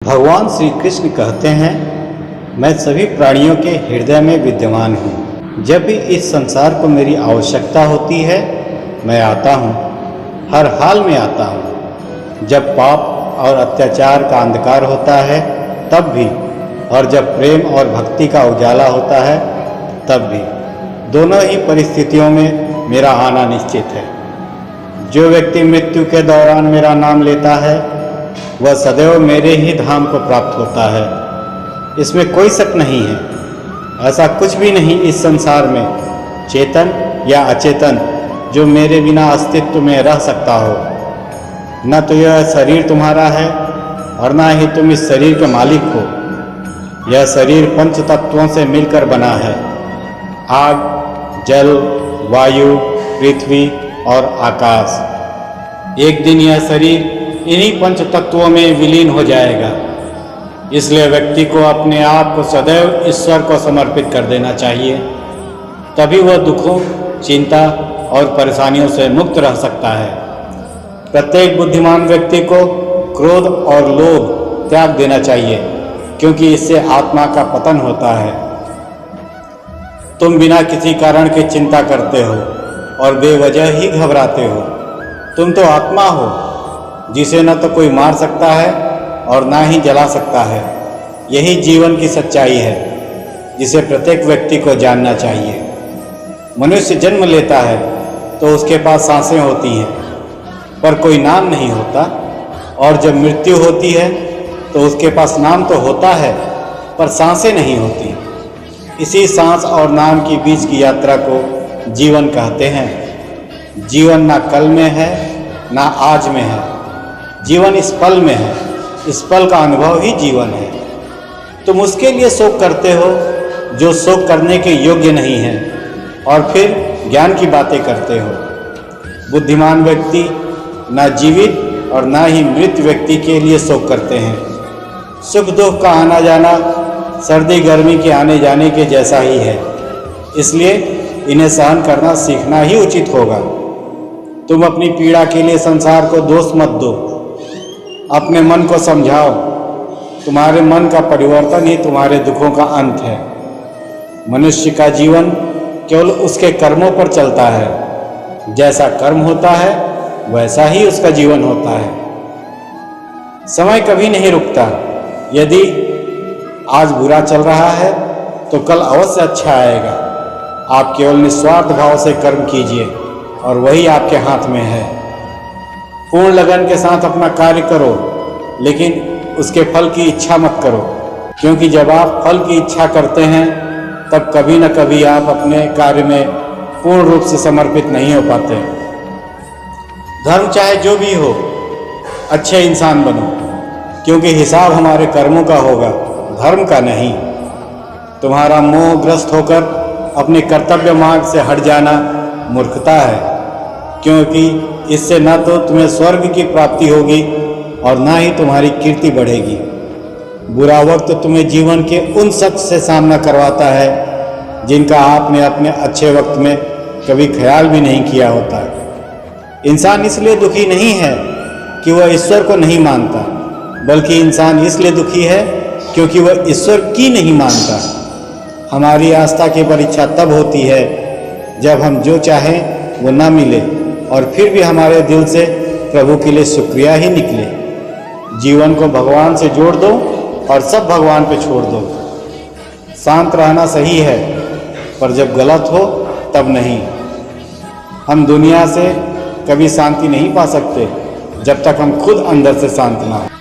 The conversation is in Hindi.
भगवान श्री कृष्ण कहते हैं, मैं सभी प्राणियों के हृदय में विद्यमान हूँ। जब भी इस संसार को मेरी आवश्यकता होती है, मैं आता हूँ, हर हाल में आता हूँ। जब पाप और अत्याचार का अंधकार होता है तब भी, और जब प्रेम और भक्ति का उजाला होता है तब भी। दोनों ही परिस्थितियों में मेरा आना निश्चित है। जो व्यक्ति मृत्यु के दौरान मेरा नाम लेता है, वह सदैव मेरे ही धाम को प्राप्त होता है। इसमें कोई शक नहीं है। ऐसा कुछ भी नहीं इस संसार में, चेतन या अचेतन, जो मेरे बिना अस्तित्व में रह सकता हो। न तो यह शरीर तुम्हारा है और न ही तुम इस शरीर के मालिक हो। यह शरीर पंच तत्वों से मिलकर बना है: आग, जल, वायु, पृथ्वी और आकाश। एक दिन यह शरीर इन्हीं पंच तत्वों में विलीन हो जाएगा। इसलिए व्यक्ति को अपने आप को सदैव ईश्वर को समर्पित कर देना चाहिए। तभी वह दुखों, चिंता और परेशानियों से मुक्त रह सकता है। प्रत्येक बुद्धिमान व्यक्ति को क्रोध और लोभ त्याग देना चाहिए, क्योंकि इससे आत्मा का पतन होता है। तुम बिना किसी कारण के चिंता करते हो और बेवजह ही घबराते हो। तुम तो आत्मा हो, जिसे न तो कोई मार सकता है और ना ही जला सकता है। यही जीवन की सच्चाई है, जिसे प्रत्येक व्यक्ति को जानना चाहिए। मनुष्य जन्म लेता है तो उसके पास सांसें होती हैं, पर कोई नाम नहीं होता। और जब मृत्यु होती है तो उसके पास नाम तो होता है, पर सांसें नहीं होती। इसी सांस और नाम के बीच की यात्रा को जीवन कहते हैं। जीवन ना कल में है, ना आज में है। जीवन इस पल में है। इस पल का अनुभव ही जीवन है। तुम उसके लिए शोक करते हो जो शोक करने के योग्य नहीं है, और फिर ज्ञान की बातें करते हो। बुद्धिमान व्यक्ति ना जीवित और ना ही मृत व्यक्ति के लिए शोक करते हैं। सुख दुख का आना जाना सर्दी गर्मी के आने जाने के जैसा ही है। इसलिए इन्हें सहन करना सीखना ही उचित होगा। तुम अपनी पीड़ा के लिए संसार को दोष मत दो। अपने मन को समझाओ। तुम्हारे मन का परिवर्तन ही तुम्हारे दुखों का अंत है। मनुष्य का जीवन केवल उसके कर्मों पर चलता है। जैसा कर्म होता है वैसा ही उसका जीवन होता है। समय कभी नहीं रुकता। यदि आज बुरा चल रहा है तो कल अवश्य अच्छा आएगा। आप केवल निस्वार्थ भाव से कर्म कीजिए और वही आपके हाथ में है। पूर्ण लगन के साथ अपना कार्य करो, लेकिन उसके फल की इच्छा मत करो, क्योंकि जब आप फल की इच्छा करते हैं तब कभी न कभी आप अपने कार्य में पूर्ण रूप से समर्पित नहीं हो पाते। धर्म चाहे जो भी हो, अच्छे इंसान बनो, क्योंकि हिसाब हमारे कर्मों का होगा, धर्म का नहीं। तुम्हारा मोहग्रस्त होकर अपने कर्तव्य मार्ग से हट जाना मूर्खता है, क्योंकि इससे न तो तुम्हें स्वर्ग की प्राप्ति होगी और न ही तुम्हारी कीर्ति बढ़ेगी। बुरा वक्त तुम्हें जीवन के उन शख्स से सामना करवाता है जिनका आपने अपने अच्छे वक्त में कभी ख्याल भी नहीं किया होता। इंसान इसलिए दुखी नहीं है कि वह ईश्वर को नहीं मानता, बल्कि इंसान इसलिए दुखी है क्योंकि वह ईश्वर की नहीं मानता। हमारी आस्था की परीक्षा तब होती है जब हम जो चाहें वो ना मिले और फिर भी हमारे दिल से प्रभु के लिए शुक्रिया ही निकले। जीवन को भगवान से जोड़ दो और सब भगवान पे छोड़ दो। शांत रहना सही है, पर जब गलत हो तब नहीं। हम दुनिया से कभी शांति नहीं पा सकते जब तक हम खुद अंदर से शांत ना हो।